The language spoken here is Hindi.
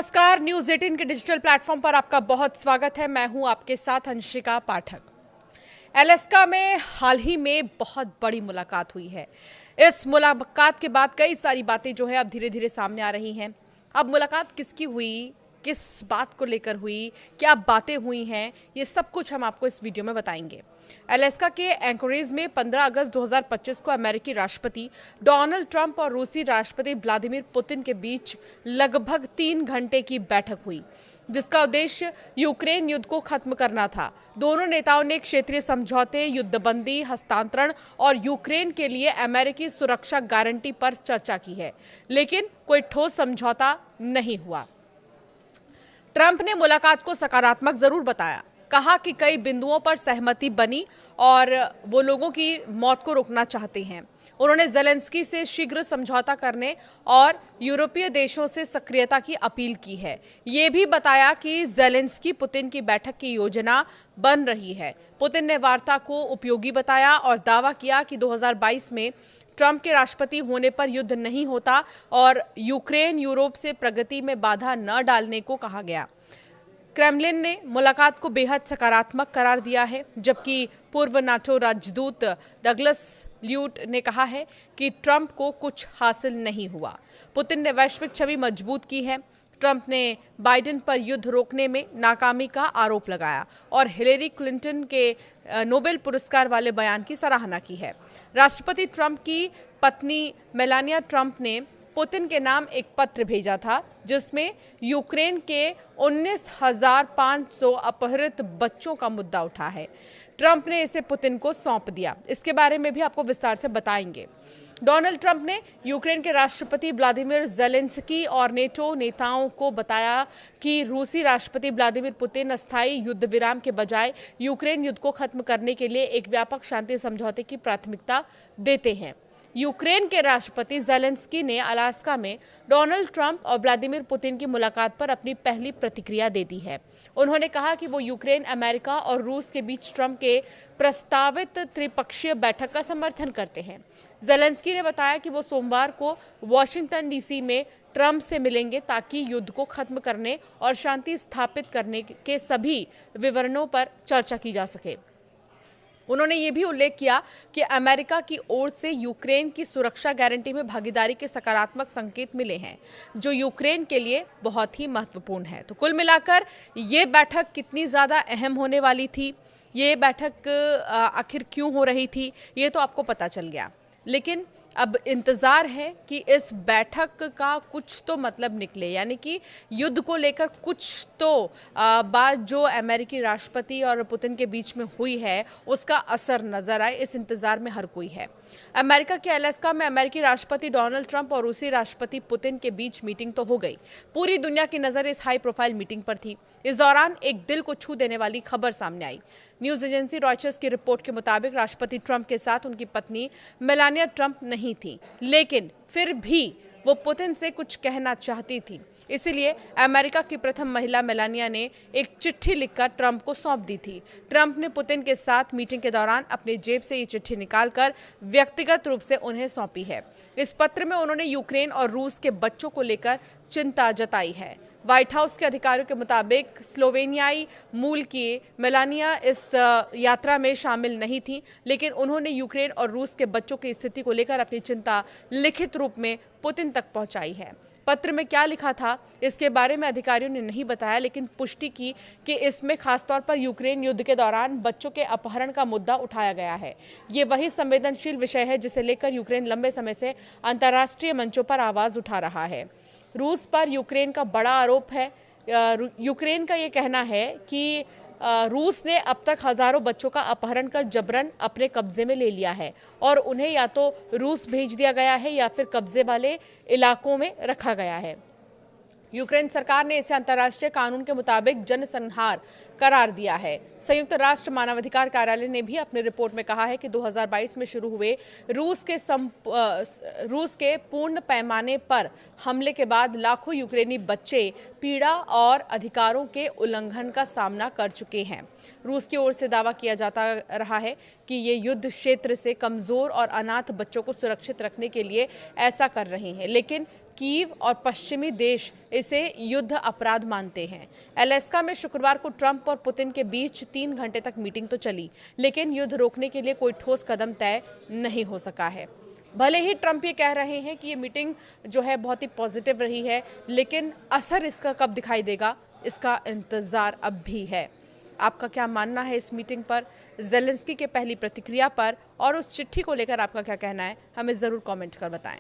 नमस्कार, न्यूज़ 18 के डिजिटल प्लेटफॉर्म पर आपका बहुत स्वागत है। मैं हूं आपके साथ अंशिका पाठक। अलास्का में हाल ही में बहुत बड़ी मुलाकात हुई है। इस मुलाकात के बाद कई सारी बातें जो है अब धीरे धीरे सामने आ रही हैं। अब मुलाकात किसकी हुई, किस बात को लेकर हुई, क्या बातें हुई हैं, ये सब कुछ हम आपको इस वीडियो में बताएंगे। अलास्का के एंकोरेज में 15 अगस्त 2025 को अमेरिकी राष्ट्रपति डोनाल्ड ट्रंप और रूसी राष्ट्रपति व्लादिमीर पुतिन के बीच लगभग 3 घंटे की बैठक हुई, जिसका उद्देश्य यूक्रेन युद्ध को खत्म करना था। दोनों नेताओं ने क्षेत्रीय समझौते, युद्धबंदी, हस्तांतरण और यूक्रेन के लिए अमेरिकी सुरक्षा गारंटी पर चर्चा की है, लेकिन कोई ठोस समझौता नहीं हुआ। ट्रंप ने मुलाकात को सकारात्मक जरूर बताया, कहा कि कई बिंदुओं पर सहमति बनी और वो लोगों की मौत को रोकना चाहते हैं। उन्होंने ज़ेलेंस्की से शीघ्र समझौता करने और यूरोपीय देशों से सक्रियता की अपील की है। ये भी बताया कि ज़ेलेंस्की पुतिन की बैठक की योजना बन रही है। पुतिन ने वार्ता को उपयोगी बताया और दावा किया कि 2022 में ट्रंप के राष्ट्रपति होने पर युद्ध नहीं होता और यूक्रेन यूरोप से प्रगति में बाधा न डालने को कहा गया। क्रेमलिन ने मुलाकात को बेहद सकारात्मक करार दिया है, जबकि पूर्व नाटो राजदूत डगलस ल्यूट ने कहा है कि ट्रंप को कुछ हासिल नहीं हुआ। पुतिन ने वैश्विक छवि मजबूत की है। ट्रंप ने बाइडेन पर युद्ध रोकने में नाकामी का आरोप लगाया और हिलेरी क्लिंटन के नोबेल पुरस्कार वाले बयान की सराहना की है। राष्ट्रपति ट्रंप की पत्नी मेलानिया ट्रंप ने पुतिन के नाम एक पत्र भेजा था, जिसमें यूक्रेन के 19,500 अपहृत बच्चों का मुद्दा उठा है। ट्रंप ने इसे पुतिन को सौंप दिया। इसके बारे में भी आपको विस्तार से बताएंगे। डोनाल्ड ट्रंप ने यूक्रेन के राष्ट्रपति व्लादिमीर ज़ेलेंस्की और नेटो नेताओं को बताया कि रूसी राष्ट्रपति व्लादिमीर पुतिन अस्थायी युद्ध विराम के बजाय यूक्रेन युद्ध को खत्म करने के लिए एक व्यापक शांति समझौते की प्राथमिकता देते हैं। यूक्रेन के राष्ट्रपति ज़ेलेंस्की ने अलास्का में डोनाल्ड ट्रंप और व्लादिमीर पुतिन की मुलाकात पर अपनी पहली प्रतिक्रिया दे दी है। उन्होंने कहा कि वो यूक्रेन, अमेरिका और रूस के बीच ट्रंप के प्रस्तावित त्रिपक्षीय बैठक का समर्थन करते हैं। ज़ेलेंस्की ने बताया कि वो सोमवार को वॉशिंगटन डीसी में ट्रंप से मिलेंगे ताकि युद्ध को खत्म करने और शांति स्थापित करने के सभी विवरणों पर चर्चा की जा सके। उन्होंने ये भी उल्लेख किया कि अमेरिका की ओर से यूक्रेन की सुरक्षा गारंटी में भागीदारी के सकारात्मक संकेत मिले हैं, जो यूक्रेन के लिए बहुत ही महत्वपूर्ण है। तो कुल मिलाकर ये बैठक कितनी ज़्यादा अहम होने वाली थी, ये बैठक आखिर क्यों हो रही थी, ये तो आपको पता चल गया। लेकिन अब इंतज़ार है कि इस बैठक का कुछ तो मतलब निकले, यानी कि युद्ध को लेकर कुछ तो बात जो अमेरिकी राष्ट्रपति और पुतिन के बीच में हुई है उसका असर नजर आए। इस इंतज़ार में हर कोई है। अमेरिका के अलास्का में अमेरिकी राष्ट्रपति डोनाल्ड ट्रंप और रूसी राष्ट्रपति पुतिन के बीच मीटिंग तो हो गई। पूरी दुनिया की नज़र इस हाई प्रोफाइल मीटिंग पर थी। इस दौरान एक दिल को छू देने वाली खबर सामने आई। न्यूज़ एजेंसी रॉयटर्स की रिपोर्ट के मुताबिक राष्ट्रपति ट्रंप के साथ उनकी पत्नी मेलानिया ट्रंप नहीं थी, लेकिन फिर भी वो पुतिन से कुछ कहना चाहती थी। इसीलिए अमेरिका की प्रथम महिला मेलानिया ने एक चिट्ठी लिखकर ट्रंप को सौंप दी थी। ट्रंप ने पुतिन के साथ मीटिंग के दौरान अपनी जेब से ये चिट्ठी निकालकर व्यक्तिगत रूप से उन्हें सौंपी है। इस पत्र में उन्होंने यूक्रेन और रूस के बच्चों को लेकर चिंता जताई है। व्हाइट हाउस के अधिकारियों के मुताबिक स्लोवेनियाई मूल की मेलानिया इस यात्रा में शामिल नहीं थी, लेकिन उन्होंने यूक्रेन और रूस के बच्चों की स्थिति को लेकर अपनी चिंता लिखित रूप में पुतिन तक पहुंचाई है। पत्र में क्या लिखा था इसके बारे में अधिकारियों ने नहीं बताया, लेकिन पुष्टि की कि इसमें खासतौर पर यूक्रेन युद्ध के दौरान बच्चों के अपहरण का मुद्दा उठाया गया है। ये वही संवेदनशील विषय है जिसे लेकर यूक्रेन लंबे समय से अंतर्राष्ट्रीय मंचों पर आवाज उठा रहा है। रूस पर यूक्रेन का बड़ा आरोप है। यूक्रेन का ये कहना है कि रूस ने अब तक हजारों बच्चों का अपहरण कर जबरन अपने कब्जे में ले लिया है और उन्हें या तो रूस भेज दिया गया है या फिर कब्जे वाले इलाकों में रखा गया है। यूक्रेन सरकार ने इसे अंतर्राष्ट्रीय कानून के मुताबिक जनसंहार करार दिया है। संयुक्त राष्ट्र मानवाधिकार कार्यालय ने भी अपनी रिपोर्ट में कहा है कि 2022 में शुरू हुए रूस के पूर्ण पैमाने पर हमले के बाद लाखों यूक्रेनी बच्चे पीड़ा और अधिकारों के उल्लंघन का सामना कर चुके हैं। रूस की ओर से दावा किया जाता रहा है कि ये युद्ध क्षेत्र से कमजोर और अनाथ बच्चों को सुरक्षित रखने के लिए ऐसा कर रहे हैं, लेकिन कीव और पश्चिमी देश इसे युद्ध अपराध मानते हैं। अलास्का में शुक्रवार को ट्रंप और पुतिन के बीच 3 घंटे तक मीटिंग तो चली, लेकिन युद्ध रोकने के लिए कोई ठोस कदम तय नहीं हो सका है। भले ही ट्रंप ये कह रहे हैं कि ये मीटिंग जो है बहुत ही पॉजिटिव रही है, लेकिन असर इसका कब दिखाई देगा, इसका इंतजार अब भी है। आपका क्या मानना है इस मीटिंग पर, ज़ेलेंस्की के पहली प्रतिक्रिया पर और उस चिट्ठी को लेकर आपका क्या कहना है, हमें ज़रूर कमेंट कर बताएं।